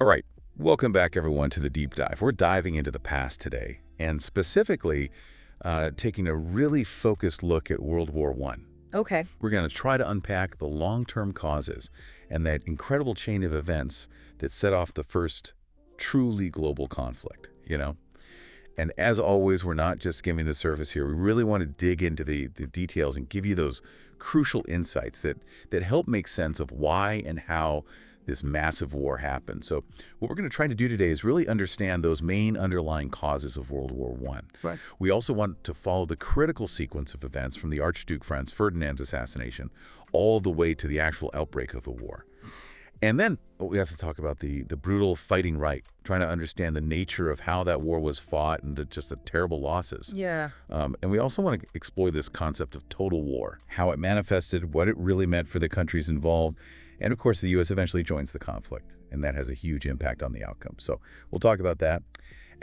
All right, welcome back everyone to the deep dive. We're diving into the past today, and specifically taking a really focused look at World War One. Okay. We're going to try to unpack the long-term causes and that incredible chain of events that set off the first truly global conflict, And as always, we're not just skimming the surface here. We really want to dig into the details and give you those crucial insights that help make sense of why and how this massive war happened. So what we're going to try to do today is really understand those main underlying causes of World War One. Right. We also want to follow the critical sequence of events from the Archduke Franz Ferdinand's assassination all the way to the actual outbreak of the war. And then we have to talk about the brutal fighting right, trying to understand the nature of how that war was fought and just the terrible losses. Yeah. And we also want to explore this concept of total war, how it manifested, what it really meant for the countries involved. And of course, the U.S. eventually joins the conflict, and that has a huge impact on the outcome. So we'll talk about that.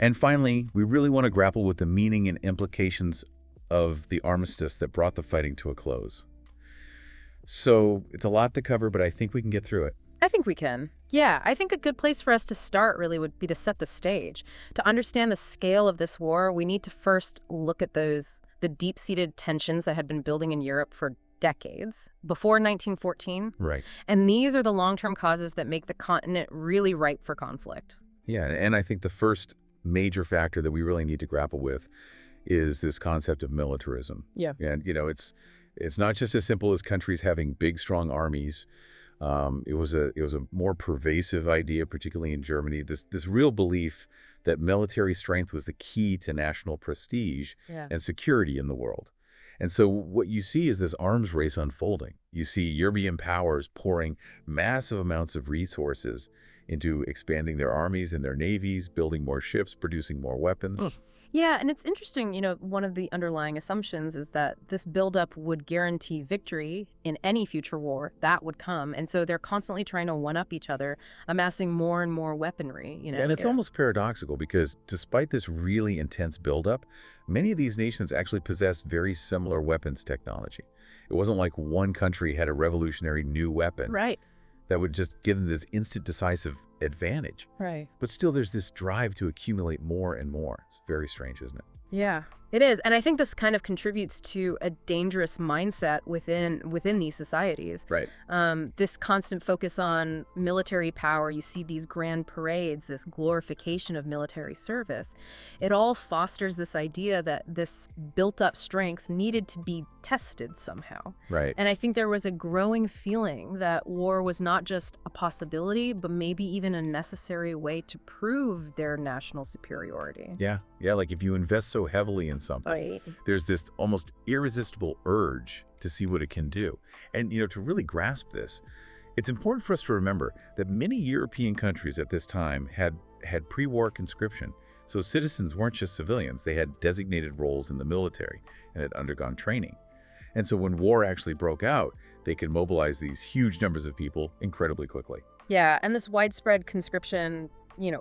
And finally, we really want to grapple with the meaning and implications of the armistice that brought the fighting to a close. So it's a lot to cover, but I think we can get through it. I think we can. Yeah, I think a good place for us to start really would be to set the stage. To understand the scale of this war, we need to first look at the deep-seated tensions that had been building in Europe for decades, before 1914. Right. And these are the long-term causes that make the continent really ripe for conflict. Yeah, and I think the first major factor that we really need to grapple with is this concept of militarism. Yeah. And, it's not just as simple as countries having big, strong armies. It was a more pervasive idea, particularly in Germany, this real belief that military strength was the key to national prestige and security in the world. And so what you see is this arms race unfolding. You see European powers pouring massive amounts of resources into expanding their armies and their navies, building more ships, producing more weapons. Yeah, and it's interesting, one of the underlying assumptions is that this buildup would guarantee victory in any future war that would come. And so they're constantly trying to one-up each other, amassing more and more weaponry, And it's almost paradoxical because despite this really intense buildup, many of these nations actually possess very similar weapons technology. It wasn't like one country had a revolutionary new weapon. Right. That would just give them this instant decisive advantage. Right. But still, there's this drive to accumulate more and more. It's very strange, isn't it? Yeah, it is. And I think this kind of contributes to a dangerous mindset within these societies. Right. This constant focus on military power, you see these grand parades, this glorification of military service. It all fosters this idea that this built-up strength needed to be tested somehow. Right. And I think there was a growing feeling that war was not just a possibility, but maybe even a necessary way to prove their national superiority. Yeah, like if you invest so heavily in something, Right. there's this almost irresistible urge to see what it can do. And, to really grasp this, it's important for us to remember that many European countries at this time had pre-war conscription. So citizens weren't just civilians. They had designated roles in the military and had undergone training. And so when war actually broke out, they could mobilize these huge numbers of people incredibly quickly. Yeah, and this widespread conscription,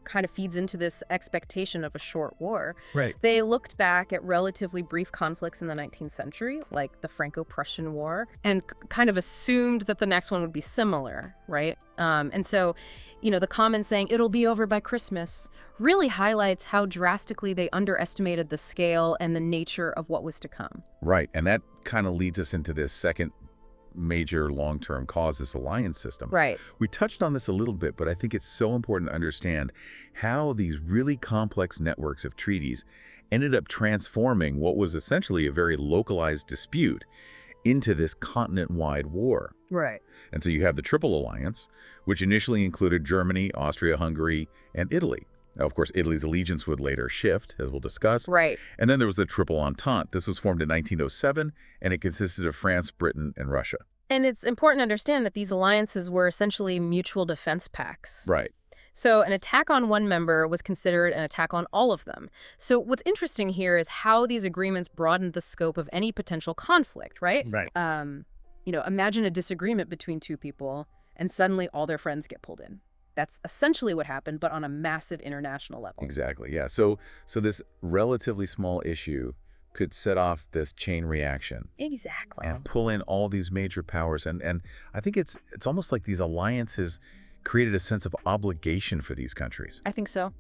kind of feeds into this expectation of a short war. Right. They looked back at relatively brief conflicts in the 19th century, like the Franco-Prussian War, and kind of assumed that the next one would be similar, right? And so, the common saying, "it'll be over by Christmas," really highlights how drastically they underestimated the scale and the nature of what was to come. Right, and that kind of leads us into this second major long-term cause, this alliance system. Right. We touched on this a little bit, but I think it's so important to understand how these really complex networks of treaties ended up transforming what was essentially a very localized dispute into this continent-wide war. Right. And so you have the Triple Alliance, which initially included Germany, Austria-Hungary, and Italy. Now, of course, Italy's allegiance would later shift, as we'll discuss. Right. And then there was the Triple Entente. This was formed in 1907, and it consisted of France, Britain, and Russia. And it's important to understand that these alliances were essentially mutual defense pacts. Right. So an attack on one member was considered an attack on all of them. So what's interesting here is how these agreements broadened the scope of any potential conflict, right? Right. Imagine a disagreement between two people, and suddenly all their friends get pulled in. That's essentially what happened, but on a massive international level. Exactly, yeah. So this relatively small issue could set off this chain reaction. Exactly. And pull in all these major powers. And I think it's almost like these alliances created a sense of obligation for these countries, I think so.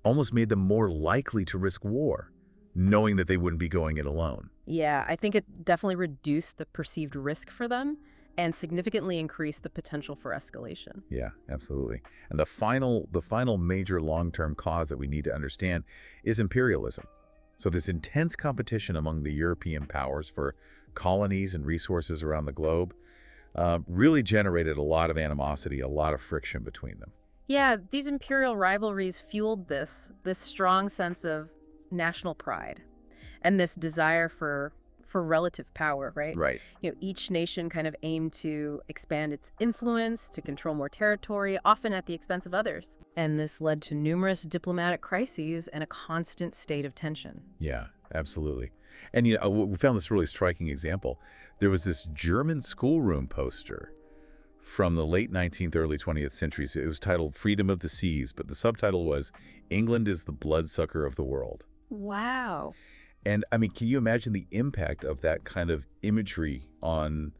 almost made them more likely to risk war, knowing that they wouldn't be going it alone. Yeah, I think it definitely reduced the perceived risk for them and significantly increased the potential for escalation. Yeah, absolutely. And the final major long-term cause that we need to understand is imperialism. So this intense competition among the European powers for colonies and resources around the globe really generated a lot of animosity, a lot of friction between them. Yeah, these imperial rivalries fueled this strong sense of national pride and this desire for relative power, right? Right. Each nation kind of aimed to expand its influence, to control more territory, often at the expense of others. And this led to numerous diplomatic crises and a constant state of tension. Yeah, absolutely. And we found this really striking example. There was this German schoolroom poster from the late 19th, early 20th centuries. It was titled Freedom of the Seas, but the subtitle was England is the Bloodsucker of the World. Wow. And I mean, can you imagine the impact of that kind of imagery on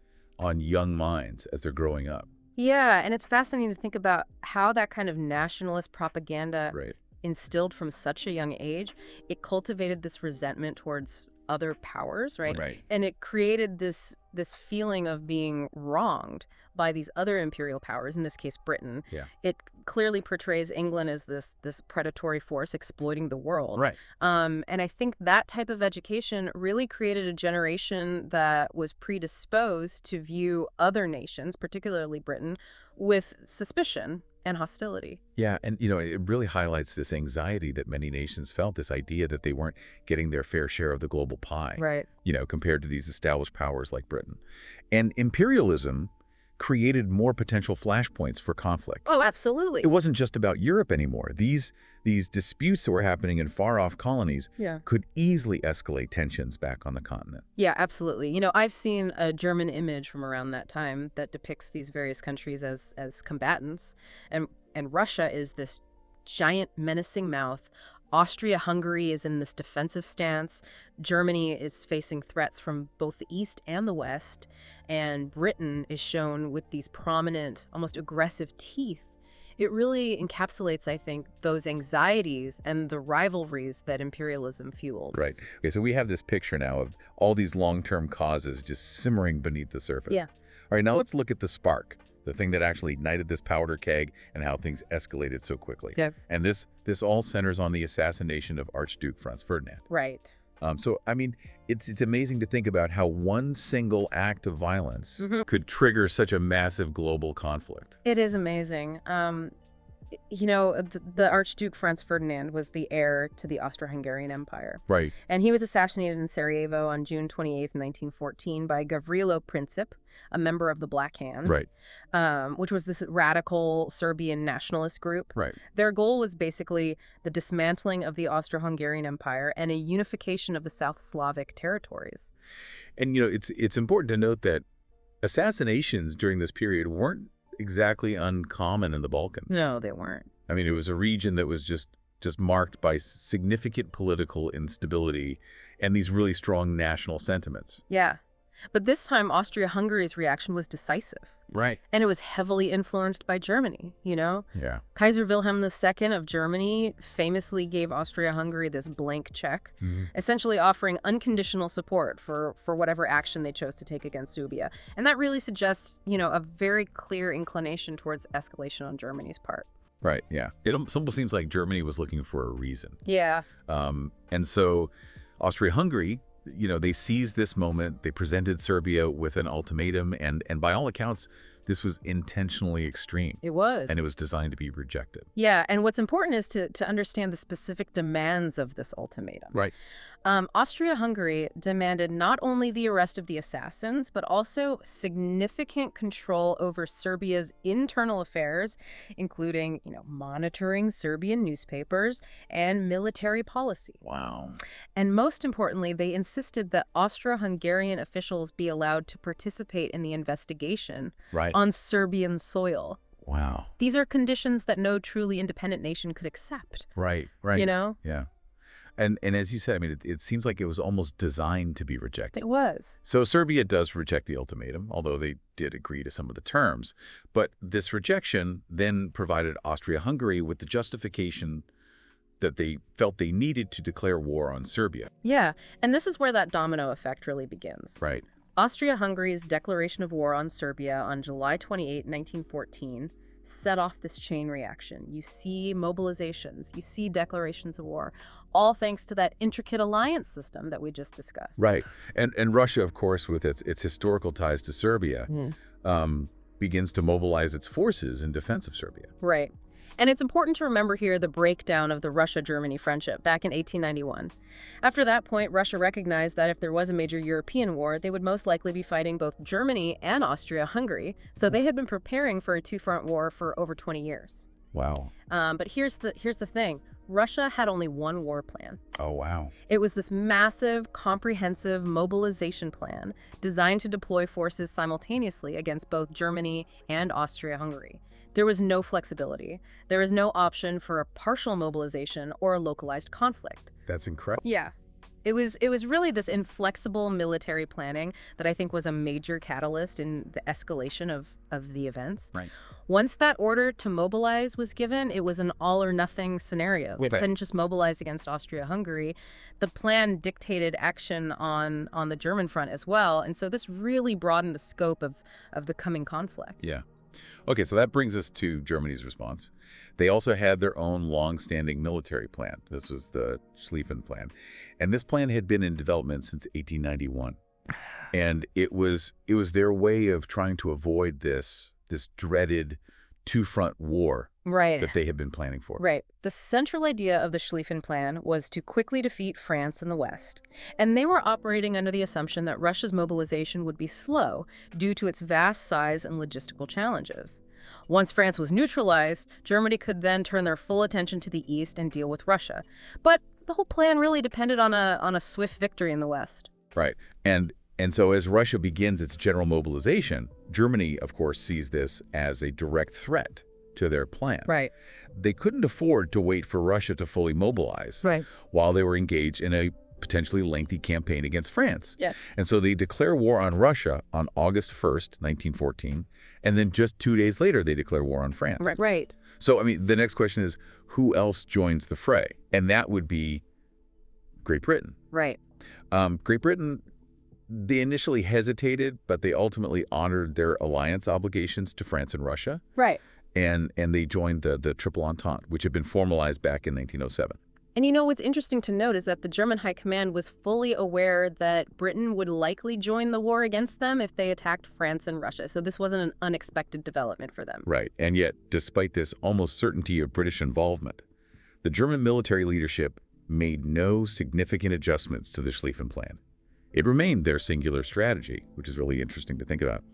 young minds as they're growing up? Yeah, and it's fascinating to think about how that kind of nationalist propaganda Right. instilled from such a young age, it cultivated this resentment towards other powers, right? Right. And it created this feeling of being wronged by these other imperial powers, in this case Britain. Yeah. It clearly portrays England as this predatory force exploiting the world. Right. And I think that type of education really created a generation that was predisposed to view other nations, particularly Britain, with suspicion and hostility. Yeah, and it really highlights this anxiety that many nations felt, this idea that they weren't getting their fair share of the global pie, Right. compared to these established powers like Britain. And imperialism created more potential flashpoints for conflict. Oh, absolutely. It wasn't just about Europe anymore. These disputes that were happening in far-off colonies Yeah. could easily escalate tensions back on the continent. Yeah, absolutely. I've seen a German image from around that time that depicts these various countries as combatants, and Russia is this giant menacing mouth. Austria-Hungary is in this defensive stance. Germany is facing threats from both the east and the west, and Britain is shown with these prominent, almost aggressive teeth. It really encapsulates, I think, those anxieties and the rivalries that imperialism fueled. Right. Okay, so we have this picture now of all these long-term causes just simmering beneath the surface. Yeah. All right, now let's look at the spark, the thing that actually ignited this powder keg and how things escalated so quickly. Yeah. And this all centers on the assassination of Archduke Franz Ferdinand. Right. So, I mean, it's amazing to think about how one single act of violence Mhm. could trigger such a massive global conflict. It is amazing. The Archduke Franz Ferdinand was the heir to the Austro-Hungarian Empire. Right. And he was assassinated in Sarajevo on June 28th, 1914 by Gavrilo Princip, a member of the Black Hand, Right. which was this radical Serbian nationalist group. Right. Their goal was basically the dismantling of the Austro-Hungarian Empire and a unification of the South Slavic territories. And, it's important to note that assassinations during this period weren't exactly uncommon in the Balkans. No, they weren't. I mean, it was a region that was just marked by significant political instability and these really strong national sentiments. Yeah. But this time, Austria-Hungary's reaction was decisive. Right. And it was heavily influenced by Germany, Yeah. Kaiser Wilhelm II of Germany famously gave Austria-Hungary this blank check, essentially offering unconditional support for whatever action they chose to take against Serbia. And that really suggests, a very clear inclination towards escalation on Germany's part. Right, yeah. It almost seems like Germany was looking for a reason. Yeah. And so Austria-Hungary, they seized this moment. They presented Serbia with an ultimatum, and by all accounts, this was intentionally extreme. It was. And it was designed to be rejected. Yeah, and what's important is to understand the specific demands of this ultimatum. Right. Austria-Hungary demanded not only the arrest of the assassins, but also significant control over Serbia's internal affairs, including, monitoring Serbian newspapers and military policy. Wow. And most importantly, they insisted that Austro-Hungarian officials be allowed to participate in the investigation Right. on Serbian soil. Wow. These are conditions that no truly independent nation could accept. Right, right. You know? Yeah. And as you said, I mean, it seems like it was almost designed to be rejected. It was. So Serbia does reject the ultimatum, although they did agree to some of the terms. But this rejection then provided Austria-Hungary with the justification that they felt they needed to declare war on Serbia. Yeah, and this is where that domino effect really begins. Right. Austria-Hungary's declaration of war on Serbia on July 28, 1914, set off this chain reaction. You see mobilizations, you see declarations of war, all thanks to that intricate alliance system that we just discussed. Right. And Russia, of course, with its historical ties to Serbia, begins to mobilize its forces in defense of Serbia. Right. And it's important to remember here the breakdown of the Russia-Germany friendship back in 1891. After that point, Russia recognized that if there was a major European war, they would most likely be fighting both Germany and Austria-Hungary, so they had been preparing for a two-front war for over 20 years. Wow. But here's the thing. Russia had only one war plan. Oh, wow. It was this massive, comprehensive mobilization plan designed to deploy forces simultaneously against both Germany and Austria-Hungary. There was no flexibility. There was no option for a partial mobilization or a localized conflict. That's incredible. Yeah. It was really this inflexible military planning that I think was a major catalyst in the escalation of the events. Right. Once that order to mobilize was given, it was an all-or-nothing scenario. They couldn't just mobilize against Austria-Hungary. The plan dictated action on the German front as well, and so this really broadened the scope of the coming conflict. Yeah. Okay, so that brings us to Germany's response. They also had their own long-standing military plan. This was the Schlieffen Plan. And this plan had been in development since 1891. And it was their way of trying to avoid this dreaded two-front war that they had been planning for. Right. The central idea of the Schlieffen Plan was to quickly defeat France in the West. And they were operating under the assumption that Russia's mobilization would be slow due to its vast size and logistical challenges. Once France was neutralized, Germany could then turn their full attention to the east and deal with Russia. But the whole plan really depended on a swift victory in the West. Right. And so as Russia begins its general mobilization, Germany, of course, sees this as a direct threat to their plan. Right. They couldn't afford to wait for Russia to fully mobilize while they were engaged in a potentially lengthy campaign against France. Yeah. And so they declare war on Russia on August 1st, 1914, and then just 2 days later they declare war on France. Right. So, I mean, the next question is, who else joins the fray? And that would be Great Britain. Right. Great Britain, they initially hesitated, but they ultimately honored their alliance obligations to France and Russia. Right. And they joined the Triple Entente, which had been formalized back in 1907. And you know, what's interesting to note is that the German High Command was fully aware that Britain would likely join the war against them if they attacked France and Russia. So this wasn't an unexpected development for them. Right. And yet, despite this almost certainty of British involvement, the German military leadership made no significant adjustments to the Schlieffen Plan. It remained their singular strategy, which is really interesting to think about.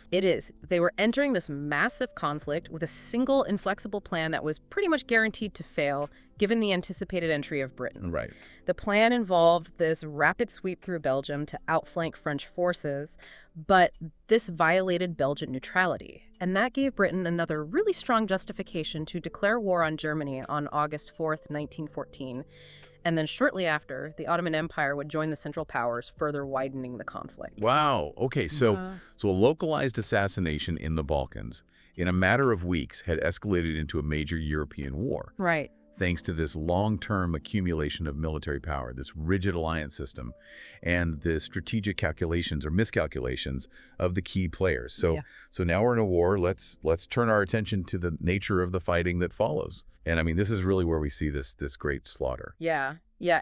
It is. They were entering this massive conflict with a single inflexible plan that was pretty much guaranteed to fail, given the anticipated entry of Britain. Right. The plan involved this rapid sweep through Belgium to outflank French forces, but this violated Belgian neutrality. And that gave Britain another really strong justification to declare war on Germany on August 4th, 1914. And then shortly after, the Ottoman Empire would join the Central Powers, further widening the conflict. Wow. Okay, so a localized assassination in the Balkans in a matter of weeks had escalated into a major European war. Right. Thanks to this long-term accumulation of military power, this rigid alliance system, and the strategic calculations or miscalculations of the key players. So now we're in a war. Let's turn our attention to the nature of the fighting that follows. And I mean, this is really where we see this great slaughter. Yeah.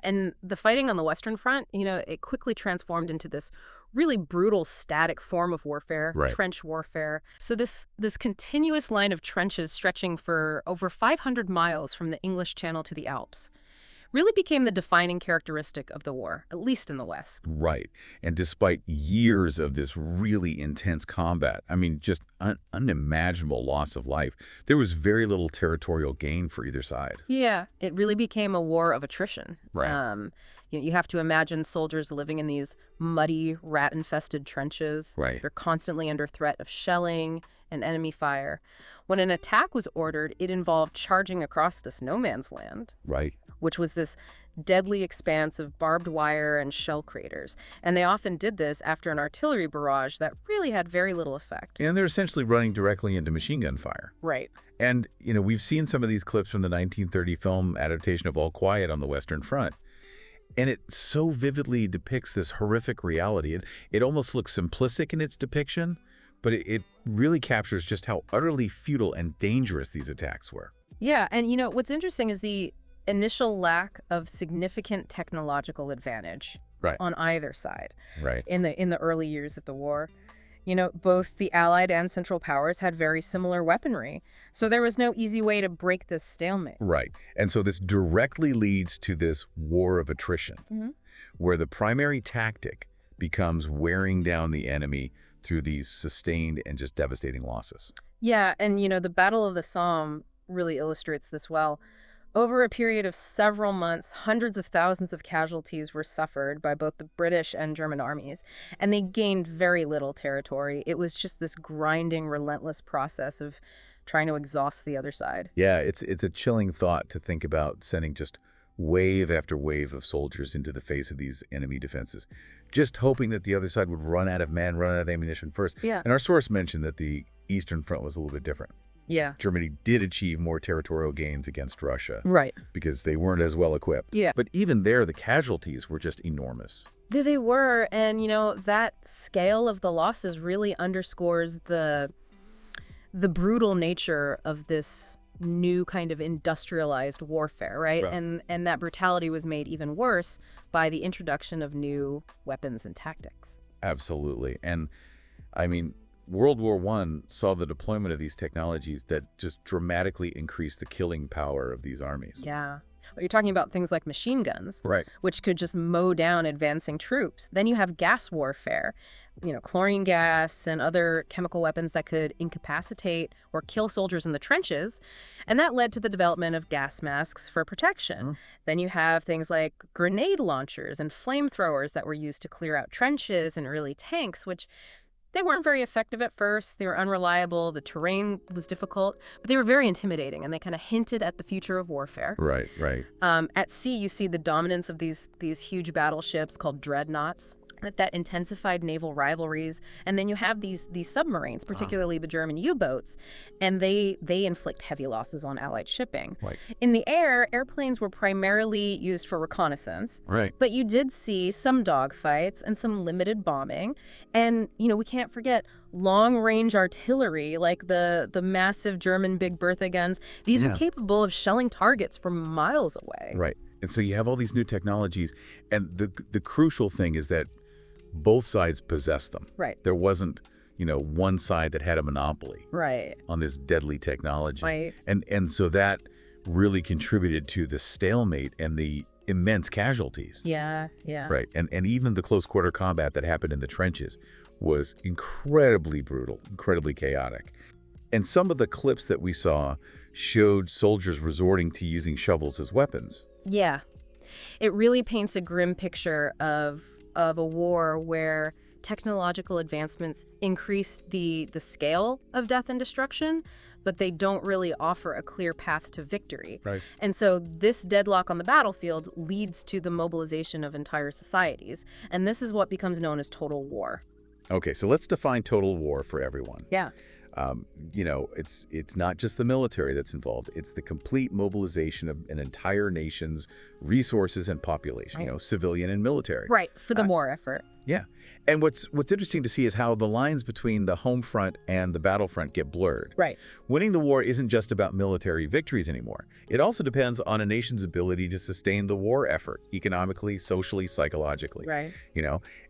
And the fighting on the Western Front, you know, it quickly transformed into this really brutal, static form of warfare, trench warfare. So this continuous line of trenches stretching for over 500 miles from the English Channel to the Alps really became the defining characteristic of the war, at least in the West. Right. And despite years of this really intense combat, I mean, just unimaginable loss of life, there was very little territorial gain for either side. Yeah, it really became a war of attrition. Right. You have to imagine soldiers living in these muddy, rat-infested trenches. Right. They're constantly under threat of shelling and enemy fire. When an attack was ordered, it involved charging across this no man's land, Right. which was this deadly expanse of barbed wire and shell craters. And they often did this after an artillery barrage that really had very little effect. And they're essentially running directly into machine gun fire. Right. And, we've seen some of these clips from the 1930 film adaptation of All Quiet on the Western Front. And it so vividly depicts this horrific reality. It almost looks simplistic in its depiction, but it really captures just how utterly futile and dangerous these attacks were. Yeah, and what's interesting is the initial lack of significant technological advantage Right. on either side Right. in the early years of the war. Both the Allied and Central Powers had very similar weaponry, so there was no easy way to break this stalemate. Right. And so this directly leads to this war of attrition, where the primary tactic becomes wearing down the enemy through these sustained and just devastating losses. Yeah, and the Battle of the Somme really illustrates this well. Over a period of several months, hundreds of thousands of casualties were suffered by both the British and German armies, and they gained very little territory. It was just this grinding, relentless process of trying to exhaust the other side. Yeah, it's a chilling thought to think about sending just wave after wave of soldiers into the face of these enemy defenses, just hoping that the other side would run out of men, run out of ammunition first. Yeah. And our source mentioned that the Eastern Front was a little bit different. Yeah. Germany did achieve more territorial gains against Russia Right. because they weren't as well equipped. Yeah. But even there, the casualties were just enormous. There they were, and that scale of the losses really underscores the brutal nature of this new kind of industrialized warfare, right? Right. And that brutality was made even worse by the introduction of new weapons and tactics. Absolutely. And I mean, World War I saw the deployment of these technologies that just dramatically increased the killing power of these armies. Yeah. Well, you're talking about things like machine guns, Right. which could just mow down advancing troops. Then you have gas warfare, chlorine gas and other chemical weapons that could incapacitate or kill soldiers in the trenches. And that led to the development of gas masks for protection. Then you have things like grenade launchers and flamethrowers that were used to clear out trenches and early tanks, which they weren't very effective at first. They were unreliable. The terrain was difficult, but they were very intimidating, and they kind of hinted at the future of warfare. Right, right. At sea, you see the dominance of these huge battleships called dreadnoughts that intensified naval rivalries. And then you have these submarines, particularly the German U-boats, and they inflict heavy losses on Allied shipping. Right. In the air, airplanes were primarily used for reconnaissance. Right. But you did see some dogfights and some limited bombing. And, we can't forget long-range artillery, like the massive German Big Bertha guns. These Yeah. were capable of shelling targets from miles away. Right. And so you have all these new technologies, and the crucial thing is that both sides possess them. Right. There wasn't, one side that had a monopoly Right. on this deadly technology. Right. And so that really contributed to the stalemate and the immense casualties. Yeah, yeah. Right. And even the close quarter combat that happened in the trenches was incredibly brutal, incredibly chaotic. And some of the clips that we saw showed soldiers resorting to using shovels as weapons. Yeah. It really paints a grim picture of a war where technological advancements increase the scale of death and destruction, but they don't really offer a clear path to victory. Right. And so this deadlock on the battlefield leads to the mobilization of entire societies. And this is what becomes known as total war. Okay, so let's define total war for everyone. Yeah. It's not just the military that's involved. It's the complete mobilization of an entire nation's resources and population, Right. Civilian and military. Right, for the war effort. Yeah. And what's interesting to see is how the lines between the home front and the battlefront get blurred. Right. Winning the war isn't just about military victories anymore. It also depends on a nation's ability to sustain the war effort economically, socially, psychologically. Right.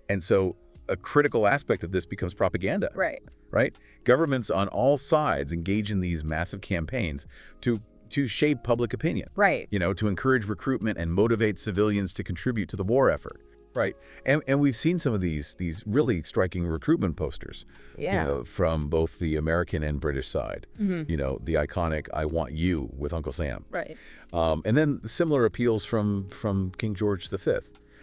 And so a critical aspect of this becomes propaganda. Right. Right? Governments on all sides engage in these massive campaigns to shape public opinion. Right. To encourage recruitment and motivate civilians to contribute to the war effort. Right. And we've seen some of these really striking recruitment posters, Yeah. from both the American and British side. The iconic "I Want You" with Uncle Sam. Right. And then similar appeals from King George V.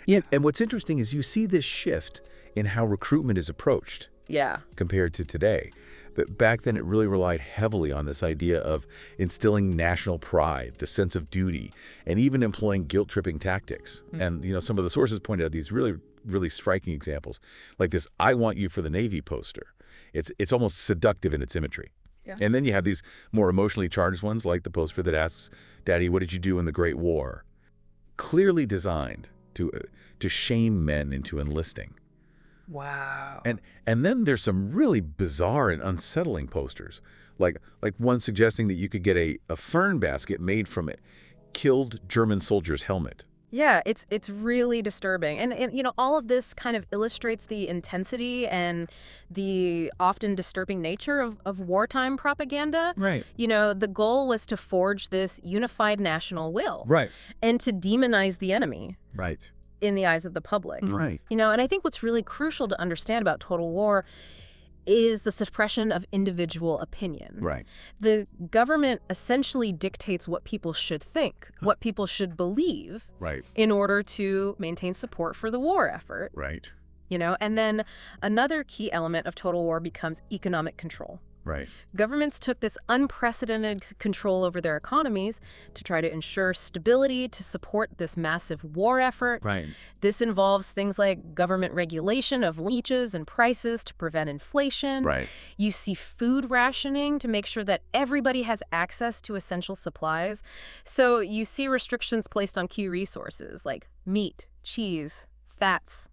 Yeah. And what's interesting is you see this shift in how recruitment is approached Yeah. compared to today. But back then, it really relied heavily on this idea of instilling national pride, the sense of duty, and even employing guilt-tripping tactics. And, some of the sources pointed out these really, really striking examples, like this "I want you for the Navy" poster. It's almost seductive in its imagery. Yeah. And then you have these more emotionally charged ones, like the poster that asks, "Daddy, what did you do in the Great War?" Clearly designed to shame men into enlisting. Wow. And then there's some really bizarre and unsettling posters, like one suggesting that you could get a fern basket made from a killed German soldier's helmet. Yeah, it's really disturbing. And all of this kind of illustrates the intensity and the often disturbing nature of wartime propaganda. Right. The goal was to forge this unified national will. Right. And to demonize the enemy. Right. In the eyes of the public. Right. And I think what's really crucial to understand about total war is the suppression of individual opinion. Right. The government essentially dictates what people should think, what people should believe, Right. in order to maintain support for the war effort. Right. And then another key element of total war becomes economic control. Right. Governments took this unprecedented control over their economies to try to ensure stability, to support this massive war effort. Right. This involves things like government regulation of wages and prices to prevent inflation. Right. You see food rationing to make sure that everybody has access to essential supplies. So you see restrictions placed on key resources like meat, cheese, fats,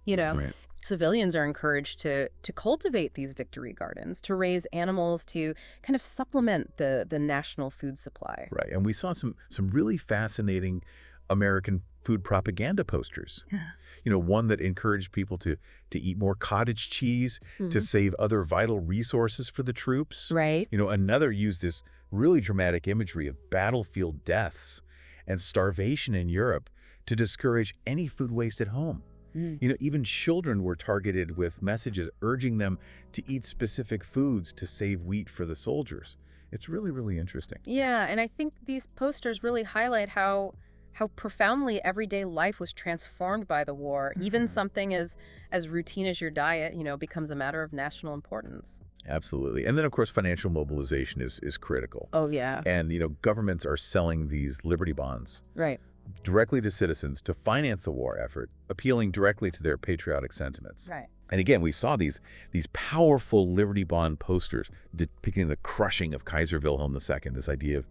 Right. Civilians are encouraged to cultivate these victory gardens, to raise animals to kind of supplement the national food supply. Right. And we saw some really fascinating American food propaganda posters. Yeah. One that encouraged people to eat more cottage cheese, to save other vital resources for the troops. Right. Another used this really dramatic imagery of battlefield deaths and starvation in Europe to discourage any food waste at home. Even children were targeted with messages urging them to eat specific foods to save wheat for the soldiers. It's really, really interesting. Yeah, and I think these posters really highlight how profoundly everyday life was transformed by the war. Even something as routine as your diet, becomes a matter of national importance. Absolutely. And then, of course, financial mobilization is critical. Oh, yeah. And, governments are selling these Liberty bonds Right. directly to citizens to finance the war effort, appealing directly to their patriotic sentiments. Right. And again, we saw these powerful Liberty Bond posters depicting the crushing of Kaiser Wilhelm II, this idea of,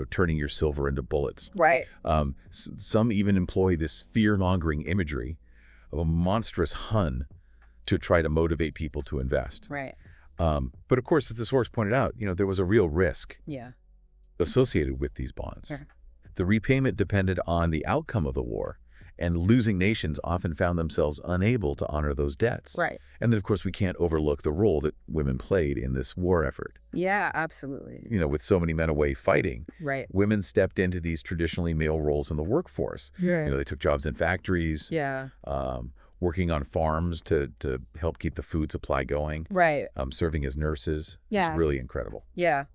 turning your silver into bullets. Right. Some even employ this fear-mongering imagery of a monstrous Hun to try to motivate people to invest. Right. But of course, as the source pointed out, there was a real risk Yeah. associated with these bonds. Sure. The repayment depended on the outcome of the war, and losing nations often found themselves unable to honor those debts. Right. And then, of course, we can't overlook the role that women played in this war effort. Yeah, absolutely. With so many men away fighting, Right. women stepped into these traditionally male roles in the workforce. Right. They took jobs in factories, Yeah. working on farms to help keep the food supply going, Right. serving as nurses. Yeah. It's really incredible. Yeah.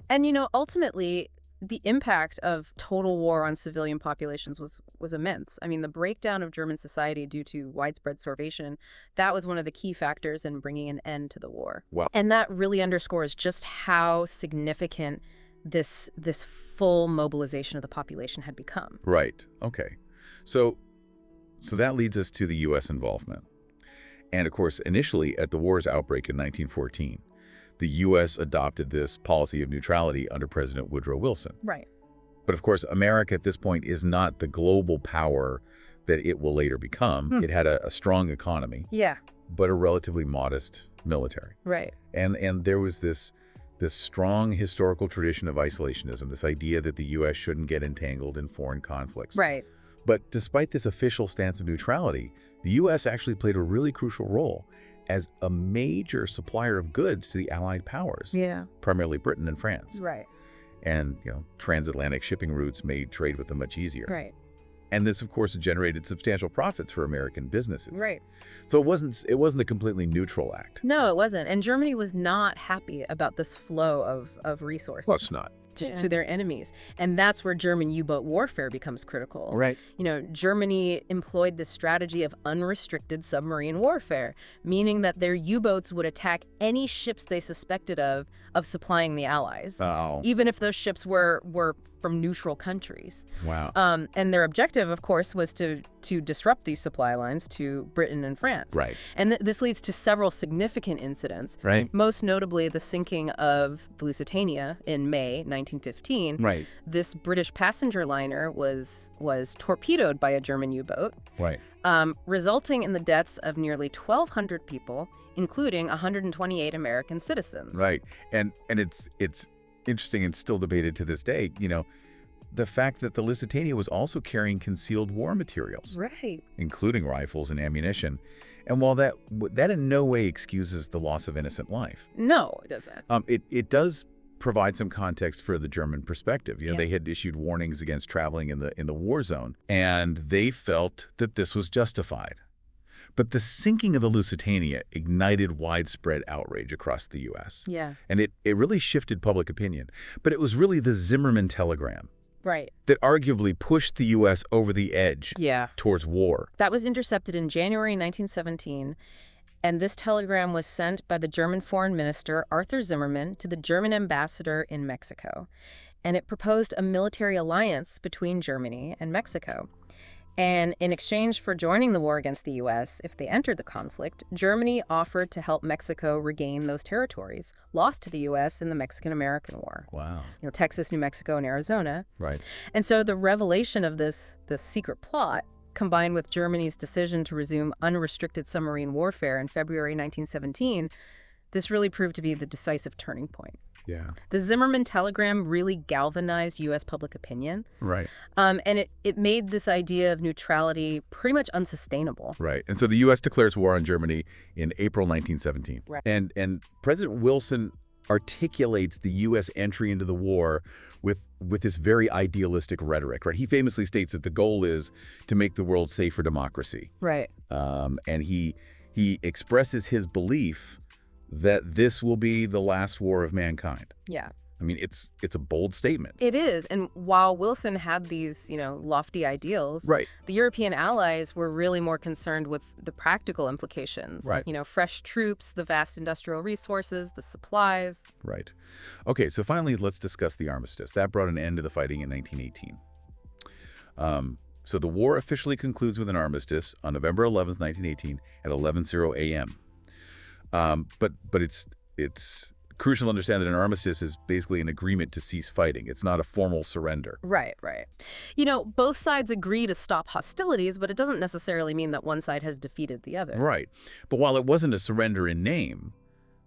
And, ultimately, the impact of total war on civilian populations was immense. I mean, the breakdown of German society due to widespread starvation, that was one of the key factors in bringing an end to the war. Wow. And that really underscores just how significant this full mobilization of the population had become. Right. Okay. So that leads us to the U.S. involvement. And, of course, initially at the war's outbreak in 1914, the U.S. adopted this policy of neutrality under President Woodrow Wilson. Right. But, of course, America at this point is not the global power that it will later become. It had a strong economy, Yeah. but a relatively modest military. Right. And there was this strong historical tradition of isolationism, this idea that the U.S. shouldn't get entangled in foreign conflicts. Right. But despite this official stance of neutrality, the U.S. actually played a really crucial role as a major supplier of goods to the Allied powers, Yeah. primarily Britain and France. Right. And, transatlantic shipping routes made trade with them much easier. Right. And this, of course, generated substantial profits for American businesses. Right. So it wasn't a completely neutral act. No, it wasn't. And Germany was not happy about this flow of resources. Well, it's not. to their enemies. And that's where German U-boat warfare becomes critical. Right. Germany employed this strategy of unrestricted submarine warfare, meaning that their U-boats would attack any ships they suspected of supplying the Allies, even if those ships were from neutral countries. Wow. And their objective, of course, was to disrupt these supply lines to Britain and France. Right. And this leads to several significant incidents. Right. Most notably, the sinking of the Lusitania in May 1915. Right. This British passenger liner was torpedoed by a German U-boat, Right. resulting in the deaths of nearly 1,200 people, including 128 American citizens. Right. And it's interesting and still debated to this day, the fact that the Lusitania was also carrying concealed war materials, Right. including rifles and ammunition. And while that in no way excuses the loss of innocent life, No, it doesn't. it does provide some context for the German perspective. Yeah. They had issued warnings against traveling in the war zone, and they felt that this was justified. But the sinking of the Lusitania ignited widespread outrage across the U.S. Yeah. And it really shifted public opinion. But it was really the Zimmerman telegram Right. that arguably pushed the U.S. over the edge Yeah. towards war. That was intercepted in January 1917, and this telegram was sent by the German Foreign Minister, Arthur Zimmermann, to the German ambassador in Mexico. And it proposed a military alliance between Germany and Mexico. And in exchange for joining the war against the U.S., if they entered the conflict, Germany offered to help Mexico regain those territories lost to the U.S. in the Mexican-American War. Wow. Texas, New Mexico, and Arizona. Right. And so the revelation of this secret plot, combined with Germany's decision to resume unrestricted submarine warfare in February 1917, this really proved to be the decisive turning point. Yeah. The Zimmerman telegram really galvanized U.S. public opinion. Right. And it made this idea of neutrality pretty much unsustainable. Right. And so the U.S. declares war on Germany in April 1917. Right. And President Wilson articulates the U.S. entry into the war with this very idealistic rhetoric, right? He famously states that the goal is to make the world safe for democracy. Right. And he expresses his belief that this will be the last war of mankind. Yeah. I mean, it's a bold statement. It is. And while Wilson had these, lofty ideals, Right. the European allies were really more concerned with the practical implications. Right. Fresh troops, the vast industrial resources, the supplies. Right. Okay, so finally, let's discuss the armistice. That brought an end to the fighting in 1918. So the war officially concludes with an armistice on November 11th, 1918 at 11:00 a.m. But it's crucial to understand that an armistice is basically an agreement to cease fighting. It's not a formal surrender. Right. Both sides agree to stop hostilities, but it doesn't necessarily mean that one side has defeated the other. Right. But while it wasn't a surrender in name,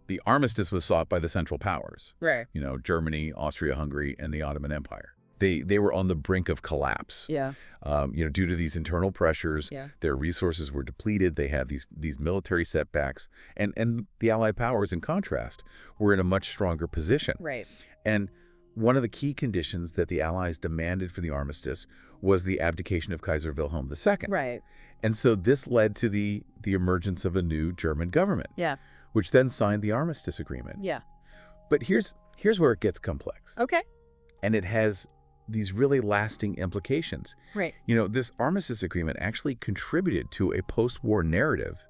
the armistice was sought by the Central Powers. Right. Germany, Austria-Hungary, and the Ottoman Empire. They were on the brink of collapse. Yeah. Due to these internal pressures, Yeah. their resources were depleted. They had these military setbacks, and the Allied powers, in contrast, were in a much stronger position. Right. And one of the key conditions that the Allies demanded for the armistice was the abdication of Kaiser Wilhelm II. Right. And so this led to the emergence of a new German government, Yeah. which then signed the armistice agreement. Yeah. But here's where it gets complex, Okay. and it has these really lasting implications. Right. This armistice agreement actually contributed to a post-war narrative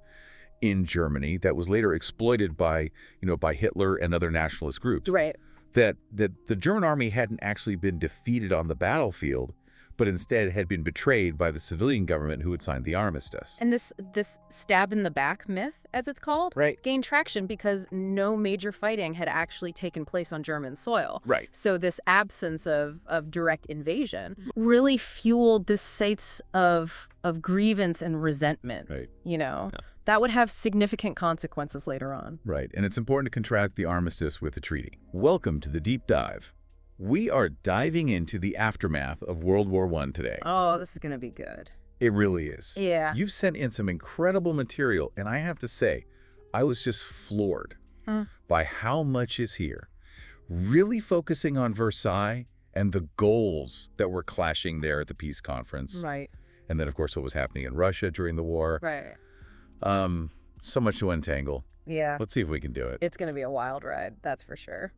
in Germany that was later exploited by Hitler and other nationalist groups. Right. That the German army hadn't actually been defeated on the battlefield, but instead had been betrayed by the civilian government who had signed the armistice. And this stab in the back myth, as it's called, Right. gained traction because no major fighting had actually taken place on German soil. Right. So this absence of direct invasion really fueled this sense of grievance and resentment. Right. That would have significant consequences later on. Right. And it's important to contrast the armistice with the treaty. Welcome to the Deep Dive. We are diving into the aftermath of World War I today. Oh, this is going to be good. It really is. Yeah. You've sent in some incredible material, and I have to say, I was just floored by how much is here. Really focusing on Versailles and the goals that were clashing there at the peace conference. Right. And then, of course, what was happening in Russia during the war. Right. So much to untangle. Yeah. Let's see if we can do it. It's going to be a wild ride, that's for sure.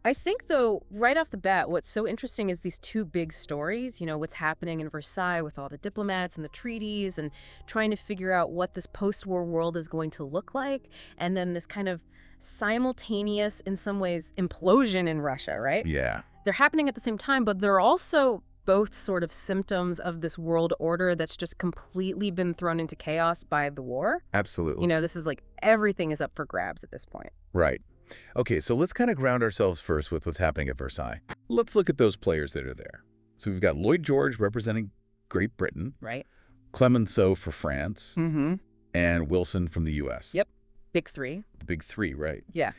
I think, though, right off the bat, what's so interesting is these two big stories, what's happening in Versailles with all the diplomats and the treaties and trying to figure out what this post-war world is going to look like, and then this kind of simultaneous, in some ways, implosion in Russia, right? Yeah. They're happening at the same time, but they're also both sort of symptoms of this world order that's just completely been thrown into chaos by the war. Absolutely. This is like everything is up for grabs at this point. Right. Okay, so let's kind of ground ourselves first with what's happening at Versailles. Let's look at those players that are there. So we've got Lloyd George representing Great Britain, Right. Clemenceau for France, Mm-hmm. and Wilson from the U.S. Yep. Big three. The big three, right? Yeah.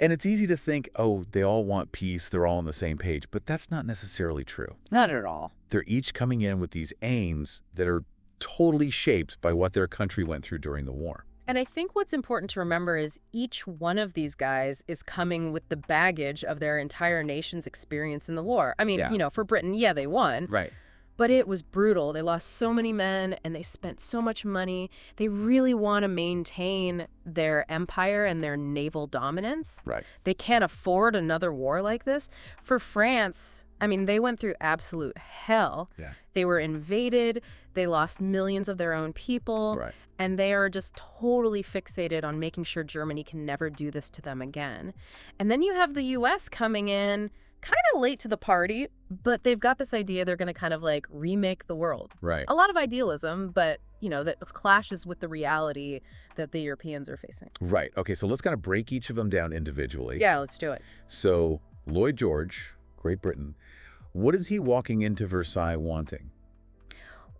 And it's easy to think, oh, they all want peace, they're all on the same page, but that's not necessarily true. Not at all. They're each coming in with these aims that are totally shaped by what their country went through during the war. And I think what's important to remember is each one of these guys is coming with the baggage of their entire nation's experience in the war. I mean, Yeah. for Britain, yeah, they won. Right. But it was brutal. They lost so many men and they spent so much money. They really want to maintain their empire and their naval dominance. Right. They can't afford another war like this. For France, I mean, they went through absolute hell. Yeah. They were invaded. They lost millions of their own people. Right. And they are just totally fixated on making sure Germany can never do this to them again. And then you have the U.S. coming in kind of late to the party, but they've got this idea they're going to kind of like remake the world. Right. A lot of idealism, but, that clashes with the reality that the Europeans are facing. Right. Okay, so let's kind of break each of them down individually. Yeah, let's do it. So Lloyd George, Great Britain, what is he walking into Versailles wanting?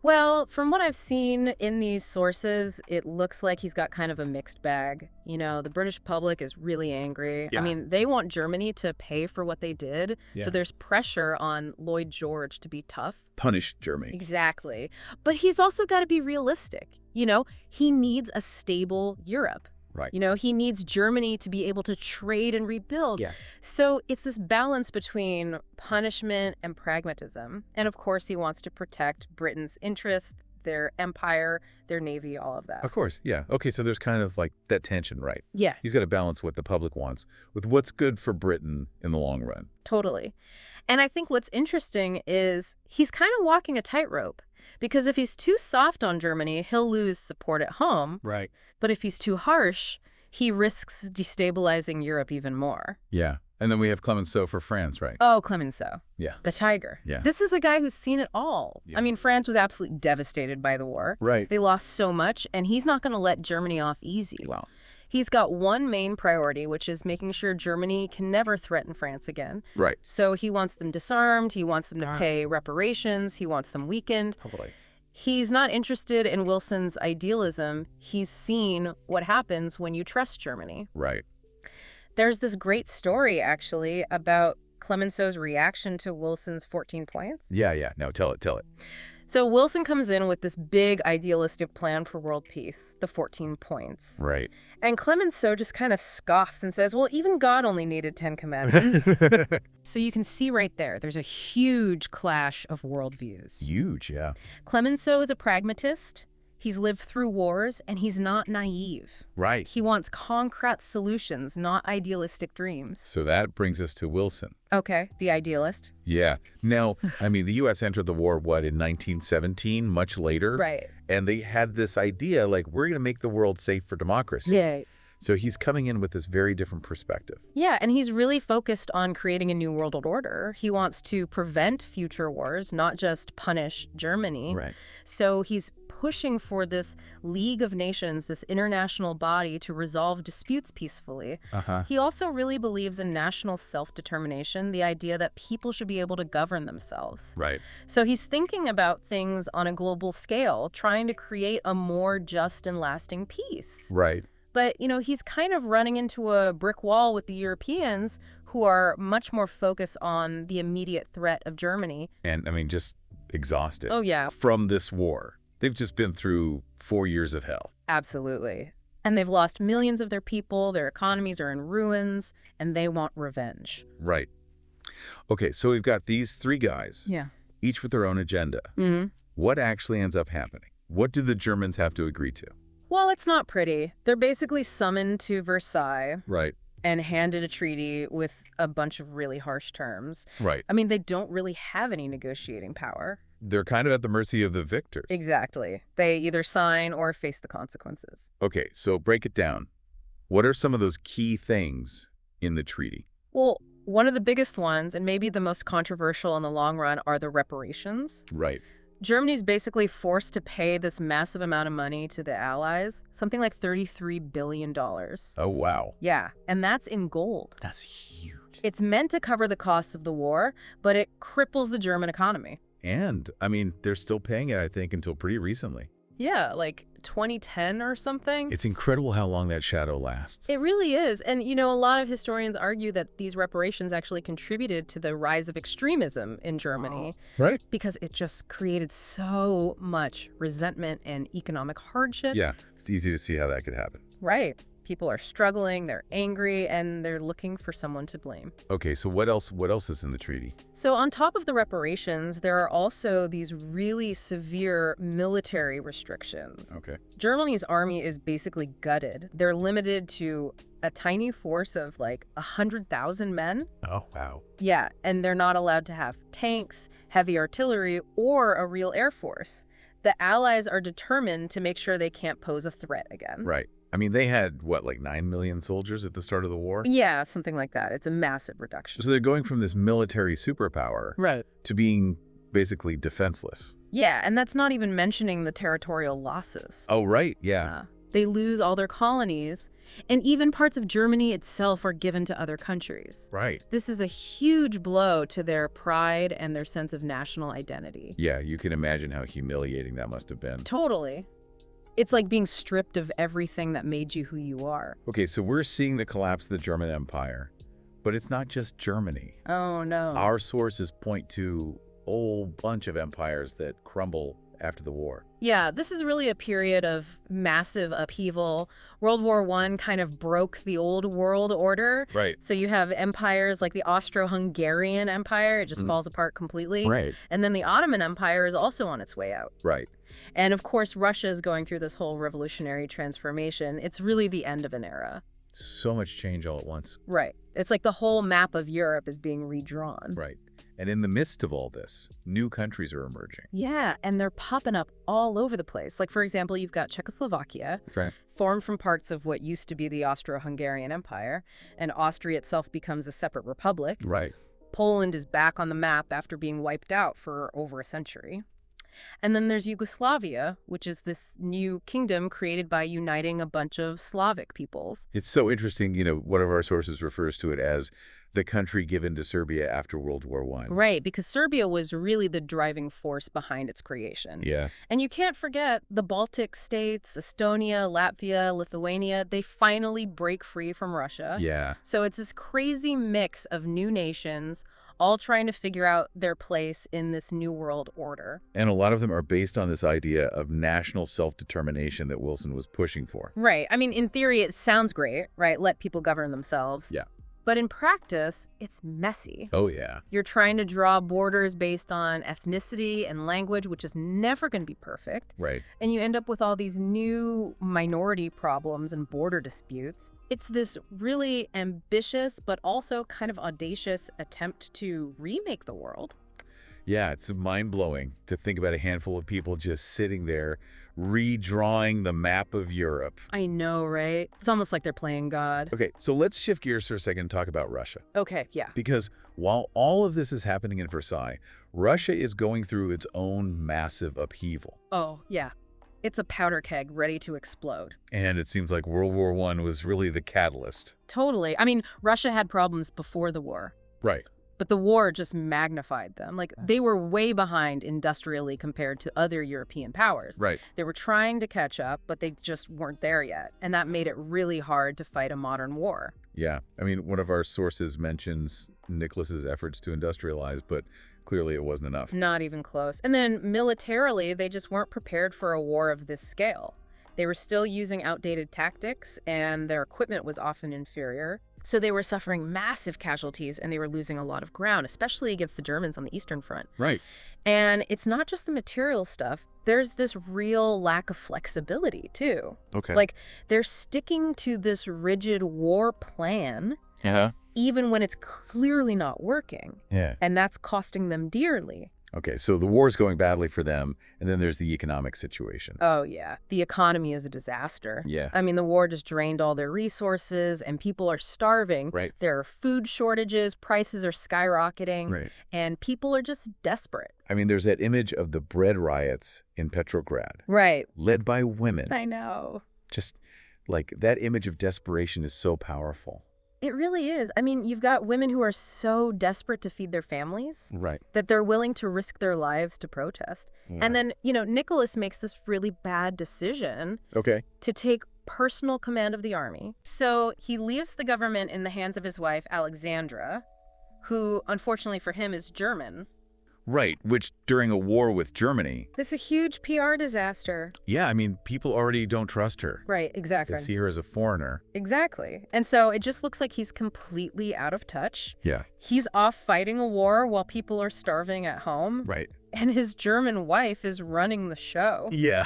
Well, from what I've seen in these sources, it looks like he's got kind of a mixed bag. The British public is really angry. Yeah. I mean, they want Germany to pay for what they did. Yeah. So there's pressure on Lloyd George to be tough. Punish Germany. Exactly. But he's also got to be realistic. He needs a stable Europe. Right. He needs Germany to be able to trade and rebuild. Yeah. So it's this balance between punishment and pragmatism. And of course, he wants to protect Britain's interests, their empire, their navy, all of that. Of course, yeah. Okay, so there's kind of like that tension, right? Yeah, He's got to balance what the public wants with what's good for Britain in the long run. totally. And I think what's interesting is he's kind of walking a tightrope. Because if he's too soft on Germany, he'll lose support at home. Right. But if he's too harsh, he risks destabilizing Europe even more. Yeah. And then we have Clemenceau for France, right? Oh, Clemenceau. Yeah. The tiger. Yeah. This is a guy who's seen it all. Yeah. I mean, France was absolutely devastated by the war. Right. They lost so much, and he's not going to let Germany off easy. Wow. He's got one main priority, which is making sure Germany can never threaten France again. Right. So he wants them disarmed. He wants them to pay reparations. He wants them weakened. Totally. He's not interested in Wilson's idealism. He's seen what happens when you trust Germany. Right. There's this great story, actually, about Clemenceau's reaction to Wilson's 14 points. Yeah. No, tell it. So Wilson comes in with this big idealistic plan for world peace, the 14 points. Right. And Clemenceau just kind of scoffs and says, well, even God only needed 10 commandments. So you can see right there's a huge clash of worldviews. Huge, yeah. Clemenceau is a pragmatist. He's lived through wars, and he's not naive. Right. He wants concrete solutions, not idealistic dreams. So that brings us to Wilson. Okay, the idealist. Yeah. Now, I mean, the U.S. entered the war, in 1917, much later? Right. And they had this idea, like, we're going to make the world safe for democracy. Yeah. So he's coming in with this very different perspective. Yeah, and he's really focused on creating a new world order. He wants to prevent future wars, not just punish Germany. Right. So he's pushing for this League of Nations, this international body to resolve disputes peacefully. He also really believes in national self-determination, the idea that people should be able to govern themselves. Right. So he's thinking about things on a global scale, trying to create a more just and lasting peace. Right. But, he's kind of running into a brick wall with the Europeans, who are much more focused on the immediate threat of Germany. And, I mean, just exhausted. Oh, yeah. From this war. They've just been through 4 years of hell. Absolutely. And they've lost millions of their people, their economies are in ruins, and they want revenge. Right. Okay, so we've got these three guys, Yeah. each with their own agenda. Mm-hmm. What actually ends up happening? What do the Germans have to agree to? Well, it's not pretty. They're basically summoned to Versailles. Right. and handed a treaty with a bunch of really harsh terms. Right. I mean, they don't really have any negotiating power. They're kind of at the mercy of the victors. Exactly. They either sign or face the consequences. Okay, so break it down. What are some of those key things in the treaty? Well, one of the biggest ones, and maybe the most controversial in the long run, are the reparations. Right. Germany's basically forced to pay this massive amount of money to the Allies, something like $33 billion. Oh, wow. Yeah, and that's in gold. That's huge. It's meant to cover the costs of the war, but it cripples the German economy. And, I mean, they're still paying it, I think, until pretty recently. Yeah, like 2010 or something. It's incredible how long that shadow lasts. It really is. And, a lot of historians argue that these reparations actually contributed to the rise of extremism in Germany. Right. Because it just created so much resentment and economic hardship. Yeah, it's easy to see how that could happen. Right. People are struggling, they're angry, and they're looking for someone to blame. Okay, so what else is in the treaty? So on top of the reparations, there are also these really severe military restrictions. Okay. Germany's army is basically gutted. They're limited to a tiny force of like 100,000 men. Oh, wow. Yeah, and they're not allowed to have tanks, heavy artillery, or a real air force. The Allies are determined to make sure they can't pose a threat again. Right. I mean, they had, what, like 9 million soldiers at the start of the war? Yeah, something like that. It's a massive reduction. So they're going from this military superpower to being basically defenseless. Yeah, and that's not even mentioning the territorial losses. Oh, right. Yeah. They lose all their colonies, and even parts of Germany itself are given to other countries. Right. This is a huge blow to their pride and their sense of national identity. Yeah, you can imagine how humiliating that must have been. Totally. It's like being stripped of everything that made you who you are. Okay, so we're seeing the collapse of the German Empire, but it's not just Germany. Oh, no. Our sources point to a whole bunch of empires that crumble after the war. Yeah, this is really a period of massive upheaval. World War I kind of broke the old world order. Right. So you have empires like the Austro-Hungarian Empire. It just falls apart completely. Right. And then the Ottoman Empire is also on its way out. Right. And of course, Russia is going through this whole revolutionary transformation. It's really the end of an era. So much change all at once. Right. It's like the whole map of Europe is being redrawn. Right. And in the midst of all this, new countries are emerging. Yeah, and they're popping up all over the place. Like, for example, you've got Czechoslovakia, Right. formed from parts of what used to be the Austro-Hungarian Empire, and Austria itself becomes a separate republic. Right. Poland is back on the map after being wiped out for over a century. And then there's Yugoslavia, which is this new kingdom created by uniting a bunch of Slavic peoples. It's so interesting, one of our sources refers to it as the country given to Serbia after World War I. Right, because Serbia was really the driving force behind its creation. Yeah. And you can't forget the Baltic states, Estonia, Latvia, Lithuania, they finally break free from Russia. Yeah. So it's this crazy mix of new nations, all trying to figure out their place in this new world order. And a lot of them are based on this idea of national self-determination that Wilson was pushing for. Right. I mean, in theory, it sounds great, right? Let people govern themselves. Yeah. But in practice, it's messy. Oh, yeah. You're trying to draw borders based on ethnicity and language, which is never going to be perfect. Right. And you end up with all these new minority problems and border disputes. It's this really ambitious, but also kind of audacious attempt to remake the world. Yeah, it's mind-blowing to think about a handful of people just sitting there redrawing the map of Europe. I know, right? It's almost like they're playing God. Okay, so let's shift gears for a second and talk about Russia. Okay, yeah. Because while all of this is happening in Versailles, Russia is going through its own massive upheaval. Oh, yeah. It's a powder keg ready to explode. And it seems like World War I was really the catalyst. Totally. I mean, Russia had problems before the war. Right. But the war just magnified them. Like, they were way behind industrially compared to other European powers. Right. They were trying to catch up, but they just weren't there yet. And that made it really hard to fight a modern war. Yeah. I mean, one of our sources mentions Nicholas's efforts to industrialize, but clearly it wasn't enough. Not even close. And then militarily, they just weren't prepared for a war of this scale. They were still using outdated tactics, and their equipment was often inferior. So they were suffering massive casualties, and they were losing a lot of ground, especially against the Germans on the Eastern Front. Right. And it's not just the material stuff. There's this real lack of flexibility, too. Okay. Like, they're sticking to this rigid war plan, Yeah. even when it's clearly not working. Yeah. And that's costing them dearly. Okay, so the war's going badly for them, and then there's the economic situation. Oh, yeah. The economy is a disaster. Yeah. I mean, the war just drained all their resources, and people are starving. Right. There are food shortages, prices are skyrocketing, Right. and people are just desperate. I mean, there's that image of the bread riots in Petrograd, Right. led by women. I know. Just like that image of desperation is so powerful. It really is. I mean, you've got women who are so desperate to feed their families Right. that they're willing to risk their lives to protest. Yeah. And then, Nicholas makes this really bad decision Okay. to take personal command of the army. So he leaves the government in the hands of his wife, Alexandra, who, unfortunately for him, is German. Right, which during a war with Germany, This is a huge PR disaster. yeah, I mean, people already don't trust her. Right, exactly. They see her as a foreigner. Exactly. And so it just looks like he's completely out of touch. Yeah. He's off fighting a war while people are starving at home. Right. And his German wife is running the show. Yeah.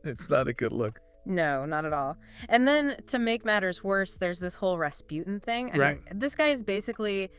It's not a good look. No, not at all. And then to make matters worse, there's this whole Rasputin thing. I Right. mean, this guy is basically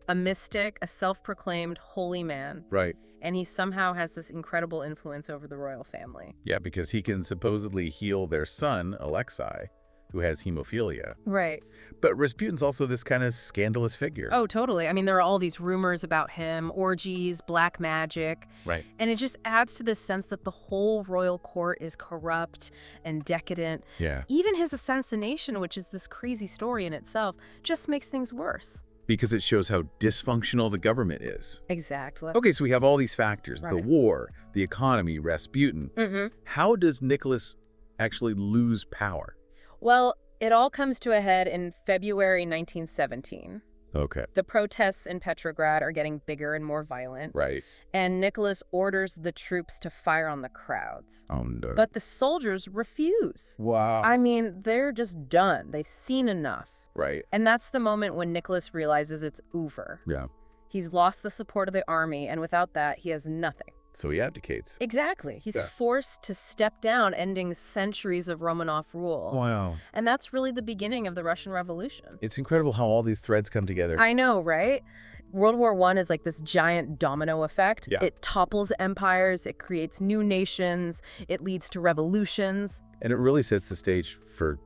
a mystic, a self-proclaimed holy man. Right. And he somehow has this incredible influence over the royal family. Yeah, because he can supposedly heal their son, Alexei, who has hemophilia. Right. But Rasputin's also this kind of scandalous figure. Oh, totally. I mean, there are all these rumors about him, orgies, black magic. Right. And it just adds to this sense that the whole royal court is corrupt and decadent. Yeah. Even his assassination, which is this crazy story in itself, just makes things worse. Because it shows how dysfunctional the government is. Exactly. Okay, so we have all these factors, the Right. war, the economy, Rasputin. Mm-hmm. How does Nicholas actually lose power? Well, it all comes to a head in February 1917. Okay. The protests in Petrograd are getting bigger and more violent. Right. And Nicholas orders the troops to fire on the crowds. Oh, no. But the soldiers refuse. Wow. I mean, they're just done. They've seen enough. Right. And that's the moment when Nicholas realizes it's over. Yeah. He's lost the support of the army, and without that, he has nothing. So he abdicates. Exactly. He's Yeah. forced to step down, ending centuries of Romanov rule. Wow. And that's really the beginning of the Russian Revolution. It's incredible how all these threads come together. I know, right? World War I is like this giant domino effect. Yeah. It topples empires, it creates new nations, it leads to revolutions. And it really sets the stage for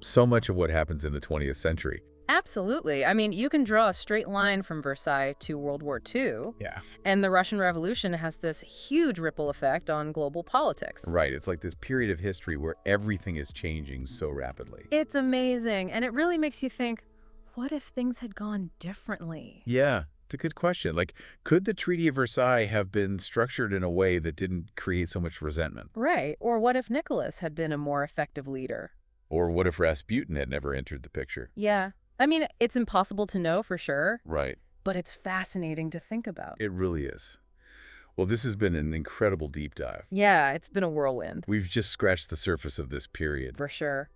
so much of what happens in the 20th century. Absolutely. I mean, you can draw a straight line from Versailles to World War II, Yeah. and the Russian Revolution has this huge ripple effect on global politics. Right. It's like this period of history where everything is changing so rapidly. It's amazing, and it really makes you think, what if things had gone differently? Yeah. It's a good question. Like, could the Treaty of Versailles have been structured in a way that didn't create so much resentment? Right. Or what if Nicholas had been a more effective leader? Or what if Rasputin had never entered the picture? Yeah. I mean, it's impossible to know for sure, Right. but it's fascinating to think about. It really is. Well, this has been an incredible deep dive. Yeah, it's been a whirlwind, We've just scratched the surface of this period. for sure.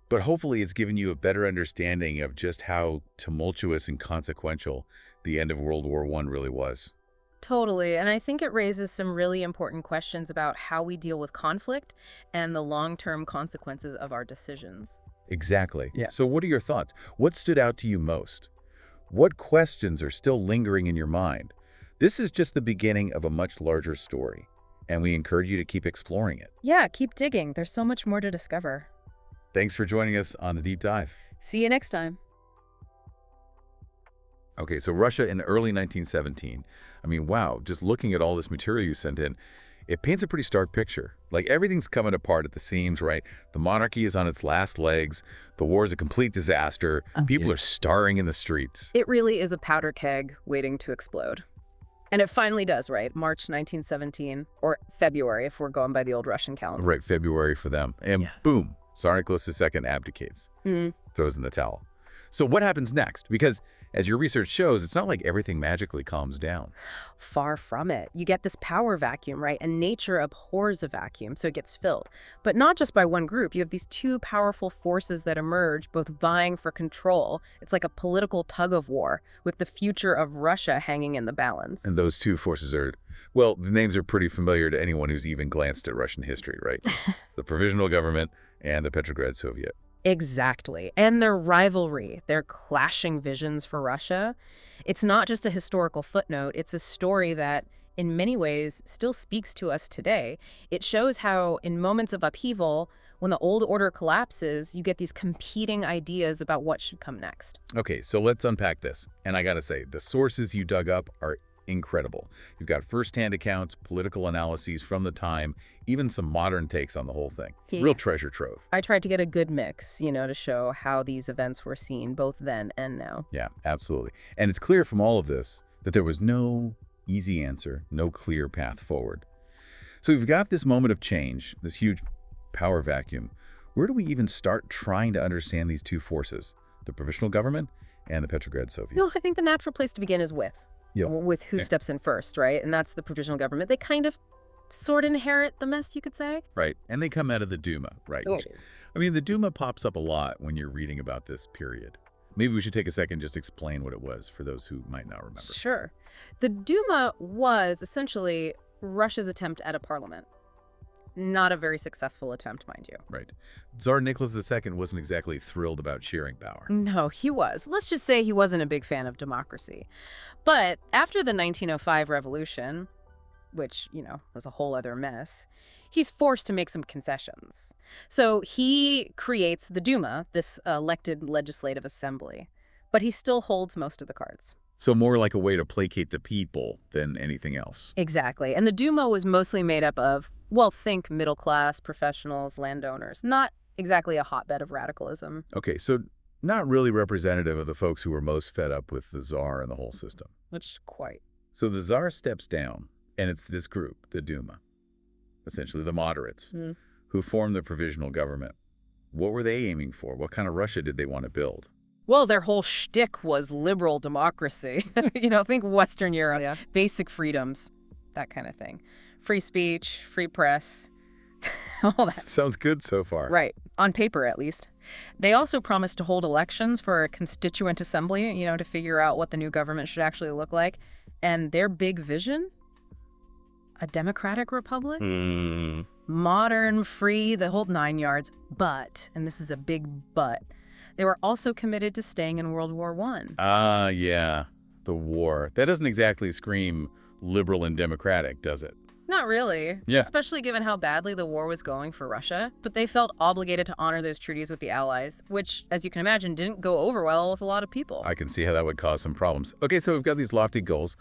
But hopefully it's given you a better understanding of just how tumultuous and consequential the end of World War I really was. Totally, and I think it raises some really important questions about how we deal with conflict and the long-term consequences of our decisions. Exactly. Yeah. So what are your thoughts? What stood out to you most? What questions are still lingering in your mind? This is just the beginning of a much larger story, and we encourage you to keep exploring it. Yeah, keep digging. There's so much more to discover. Thanks for joining us on the Deep Dive. See you next time. Okay, so Russia in early 1917. I mean, wow, just looking at all this material you sent in, it paints a pretty stark picture. Like, everything's coming apart at the seams, right? The monarchy is on its last legs. The war is a complete disaster. People are starving in the streets. It really is a powder keg waiting to explode. And it finally does, right? March 1917, or February if we're going by the old Russian calendar. Right, February for them. And boom, Tsar Nicholas II abdicates, throws in the towel. So what happens next? Because As your research shows, it's not like everything magically calms down. Far from it. You get this power vacuum, right? And nature abhors a vacuum, so it gets filled. But not just by one group. You have these two powerful forces that emerge, both vying for control. It's like a political tug of war, with the future of Russia hanging in the balance. And those two forces are, well, the names are pretty familiar to anyone who's even glanced at Russian history, right? The Provisional Government and the Petrograd Soviet. Exactly. And their rivalry, their clashing visions for Russia, it's not just a historical footnote, it's a story that, in many ways, still speaks to us today. It shows how, in moments of upheaval, when the old order collapses, you get these competing ideas about what should come next. Okay, so let's unpack this. And I gotta say, the sources you dug up are incredible. You've got firsthand accounts, political analyses from the time, even some modern takes on the whole thing. Yeah. Real treasure trove. I tried to get a good mix, to show how these events were seen both then and now. Yeah, absolutely. And it's clear from all of this that there was no easy answer, no clear path forward. So we've got this moment of change, this huge power vacuum. Where do we even start trying to understand these two forces, the provisional government and the Petrograd Soviet? No, I think the natural place to begin is with who Okay. steps in first, right? And that's the provisional government. They kind of sort of inherit the mess, you could say. Right, and they come out of the Duma, right? Oh. I mean, the Duma pops up a lot when you're reading about this period. Maybe we should take a second just to explain what it was for those who might not remember. Sure. The Duma was essentially Russia's attempt at a parliament. Not a very successful attempt, mind you. Right. Tsar Nicholas II wasn't exactly thrilled about sharing power. No, he was. Let's just say he wasn't a big fan of democracy. But after the 1905 revolution, which, was a whole other mess, he's forced to make some concessions. So he creates the Duma, this elected legislative assembly, but he still holds most of the cards. So more like a way to placate the people than anything else. Exactly. And the Duma was mostly made up of, well, think middle class, professionals, landowners. Not exactly a hotbed of radicalism. Okay, so not really representative of the folks who were most fed up with the Tsar and the whole system. Which, quite. So the Tsar steps down, and it's this group, the Duma, essentially the moderates, who form the provisional government. What were they aiming for? What kind of Russia did they want to build? Well, their whole shtick was liberal democracy. Think Western Europe, basic freedoms, that kind of thing. Free speech, free press, all that. Sounds good so far. Right, on paper at least. They also promised to hold elections for a constituent assembly, to figure out what the new government should actually look like. And their big vision? A democratic republic? Modern, free, the whole 9 yards. But, and this is a big but, they were also committed to staying in World War I. Yeah, the war. That doesn't exactly scream liberal and democratic, does it? Not really. Yeah. Especially given how badly the war was going for Russia. But they felt obligated to honor those treaties with the Allies, which, as you can imagine, didn't go over well with a lot of people. I can see how that would cause some problems. Okay, so we've got these lofty goals,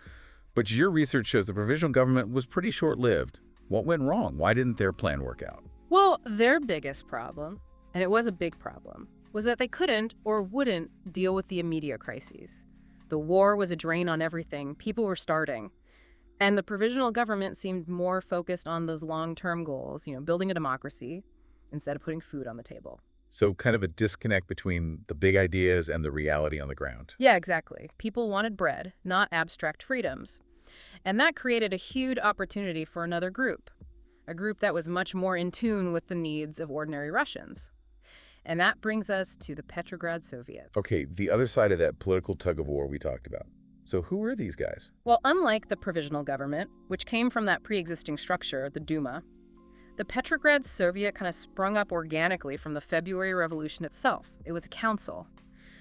but your research shows the provisional government was pretty short-lived. What went wrong? Why didn't their plan work out? Well, their biggest problem, and it was a big problem, was that they couldn't or wouldn't deal with the immediate crises. The war was a drain on everything. People were starving. And the provisional government seemed more focused on those long-term goals, building a democracy instead of putting food on the table. So kind of a disconnect between the big ideas and the reality on the ground. Yeah, exactly. People wanted bread, not abstract freedoms. And that created a huge opportunity for another group, a group that was much more in tune with the needs of ordinary Russians. And that brings us to the Petrograd Soviet. Okay, the other side of that political tug-of-war we talked about. So who were these guys? Well, unlike the provisional government, which came from that pre-existing structure, the Duma, the Petrograd Soviet kind of sprung up organically from the February Revolution itself. It was a council.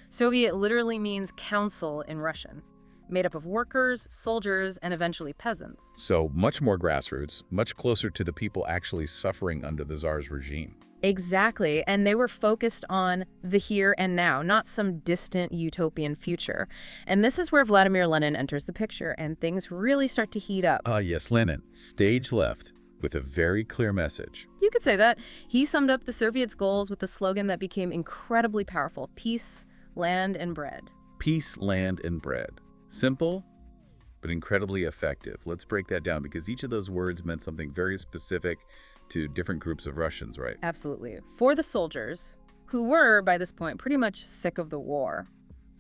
Soviet literally means council in Russian, made up of workers, soldiers, and eventually peasants. So much more grassroots, much closer to the people actually suffering under the Tsar's regime. Exactly, and they were focused on the here and now, not some distant utopian future. And this is where Vladimir Lenin enters the picture, and things really start to heat up. Yes, Lenin, stage left, with a very clear message. You could say that. He summed up the Soviets' goals with a slogan that became incredibly powerful: peace, land, and bread. Peace, land, and bread. Simple, but incredibly effective. Let's break that down, because each of those words meant something very specific to different groups of Russians, right? Absolutely. For the soldiers, who were, by this point, pretty much sick of the war,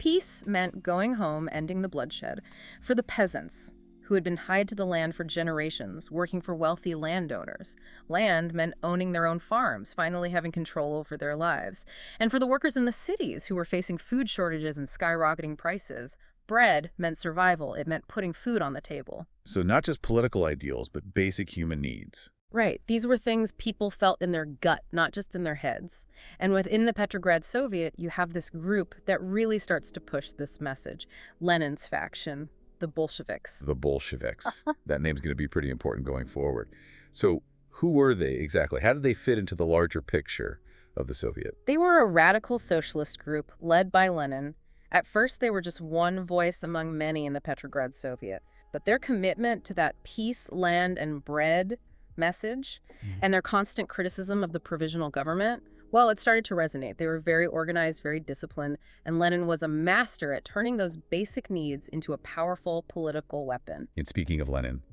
Peace meant going home, ending the bloodshed. For the peasants, who had been tied to the land for generations, working for wealthy landowners. Land meant owning their own farms, finally having control over their lives. And for the workers in the cities, who were facing food shortages and skyrocketing prices, bread meant survival. It meant putting food on the table. So not just political ideals, but basic human needs. Right. These were things people felt in their gut, not just in their heads. And within the Petrograd Soviet, you have this group that really starts to push this message. Lenin's faction, the Bolsheviks. The Bolsheviks. That name's going to be pretty important going forward. So who were they exactly? How did they fit into the larger picture of the Soviet? They were a radical socialist group led by Lenin. At first, they were just one voice among many in the Petrograd Soviet. But their commitment to that peace, land, and bread message, and their constant criticism of the provisional government, well, it started to resonate. They were very organized, very disciplined, and Lenin was a master at turning those basic needs into a powerful political weapon. And speaking of Lenin,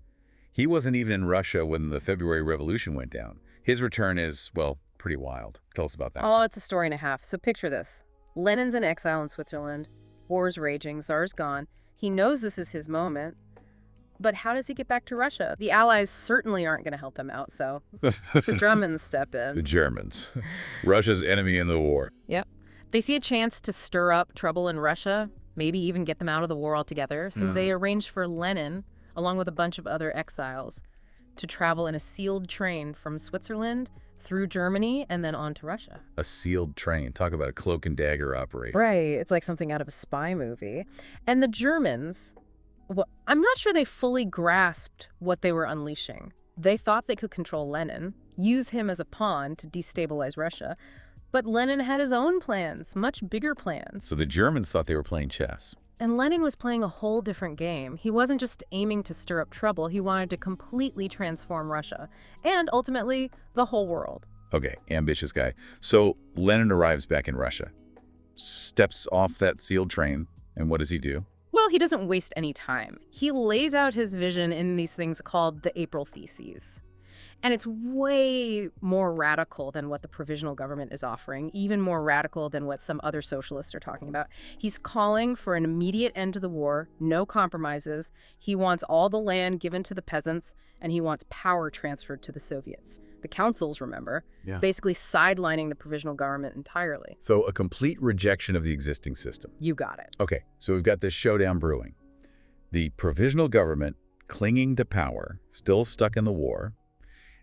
he wasn't even in Russia when the February Revolution went down. His return is, well, pretty wild. Tell us about that. Oh, it's a story and a half. So picture this. Lenin's in exile in Switzerland. War's raging. Tsar's gone. He knows this is his moment. But how does he get back to Russia? The Allies certainly aren't going to help him out, so the Germans step in. The Germans. Russia's enemy in the war. Yep. They see a chance to stir up trouble in Russia, maybe even get them out of the war altogether. So they arrange for Lenin, along with a bunch of other exiles, to travel in a sealed train from Switzerland through Germany and then on to Russia. A sealed train. Talk about a cloak and dagger operation. Right. It's like something out of a spy movie. And the Germans, well, I'm not sure they fully grasped what they were unleashing. They thought they could control Lenin, use him as a pawn to destabilize Russia. But Lenin had his own plans, much bigger plans. So the Germans thought they were playing chess. And Lenin was playing a whole different game. He wasn't just aiming to stir up trouble. He wanted to completely transform Russia and ultimately the whole world. Okay, ambitious guy. So Lenin arrives back in Russia, steps off that sealed train, and what does he do? Well, he doesn't waste any time. He lays out his vision in these things called the April Theses. And it's way more radical than what the provisional government is offering, even more radical than what some other socialists are talking about. He's calling for an immediate end to the war, no compromises. He wants all the land given to the peasants, and he wants power transferred to the Soviets. The councils, remember, basically sidelining the provisional government entirely. So a complete rejection of the existing system. You got it. Okay, so we've got this showdown brewing. The provisional government clinging to power, still stuck in the war,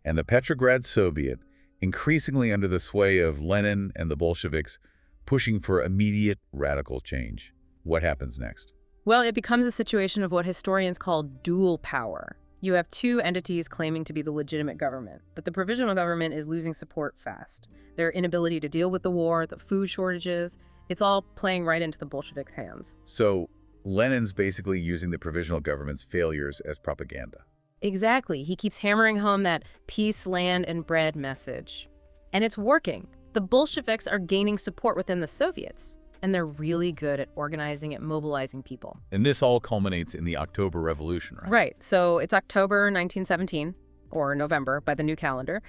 and the Petrograd Soviet, increasingly under the sway of Lenin and the Bolsheviks, pushing for immediate radical change. What happens next? Well, it becomes a situation of what historians call dual power. You have two entities claiming to be the legitimate government, but the provisional government is losing support fast. Their inability to deal with the war, the food shortages, it's all playing right into the Bolsheviks' hands. So Lenin's basically using the provisional government's failures as propaganda. Exactly. He keeps hammering home that peace, land, and bread message. And it's working. The Bolsheviks are gaining support within the Soviets, and they're really good at organizing and mobilizing people. And this all culminates in the October Revolution, right? Right. So it's October 1917, or November by the new calendar,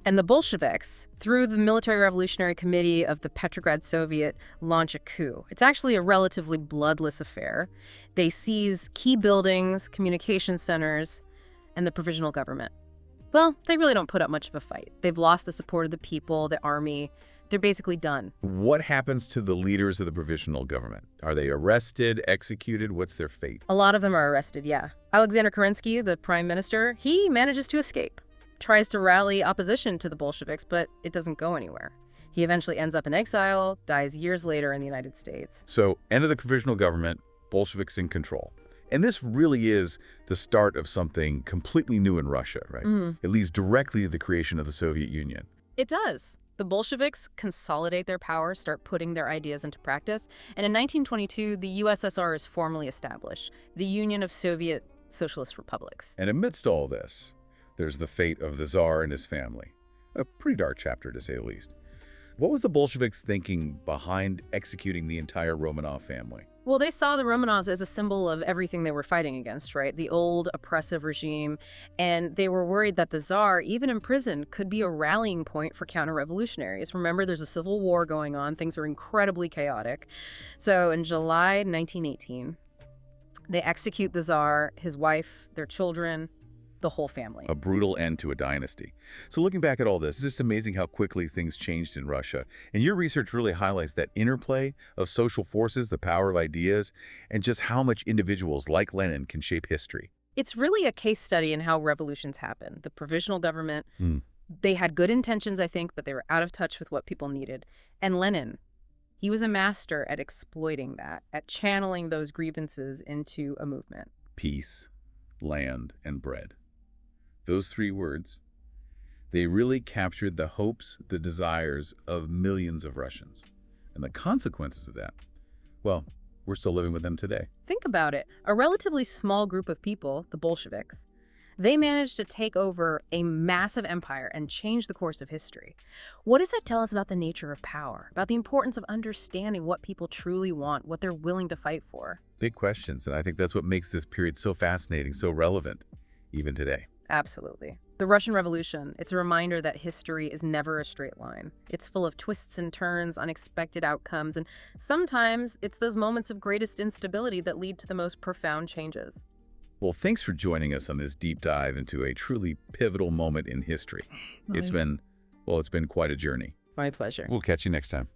and the Bolsheviks, through the Military Revolutionary Committee of the Petrograd Soviet, launch a coup. It's actually a relatively bloodless affair. They seize key buildings, communication centers, and the provisional government. Well, they really don't put up much of a fight. They've lost the support of the people, the army. They're basically done. What happens to the leaders of the provisional government? Are they arrested, executed? What's their fate? A lot of them are arrested, yeah. Alexander Kerensky, the prime minister, he manages to escape. Tries to rally opposition to the Bolsheviks, but it doesn't go anywhere. He eventually ends up in exile, dies years later in the United States. So, end of the provisional government, Bolsheviks in control. And this really is the start of something completely new in Russia, right? It leads directly to the creation of the Soviet Union. It does. The Bolsheviks consolidate their power, start putting their ideas into practice, and in 1922, the USSR is formally established, the Union of Soviet Socialist Republics. And amidst all this, there's the fate of the Tsar and his family. A pretty dark chapter, to say the least. What was the Bolsheviks thinking behind executing the entire Romanov family? Well, they saw the Romanovs as a symbol of everything they were fighting against, right? The old oppressive regime. And they were worried that the Tsar, even in prison, could be a rallying point for counter-revolutionaries. Remember, there's a civil war going on. Things are incredibly chaotic. So in July 1918, they execute the Tsar, his wife, their children, the whole family. A brutal end to a dynasty. So looking back at all this, it's just amazing how quickly things changed in Russia. And your research really highlights that interplay of social forces, the power of ideas, and just how much individuals like Lenin can shape history. It's really a case study in how revolutions happen. The provisional government, Hmm. they had good intentions, I think, but they were out of touch with what people needed. And Lenin, he was a master at exploiting that, at channeling those grievances into a movement. Peace, land, and bread. Those three words, they really captured the hopes, the desires of millions of Russians. And the consequences of that, well, we're still living with them today. Think about it. A relatively small group of people, the Bolsheviks, they managed to take over a massive empire and change the course of history. What does that tell us about the nature of power, about the importance of understanding what people truly want, what they're willing to fight for? Big questions, and I think that's what makes this period so fascinating, so relevant, even today. Absolutely. The Russian Revolution, it's a reminder that history is never a straight line. It's full of twists and turns, unexpected outcomes, and sometimes it's those moments of greatest instability that lead to the most profound changes. Well, thanks for joining us on this deep dive into a truly pivotal moment in history. It's been quite a journey. My pleasure. We'll catch you next time.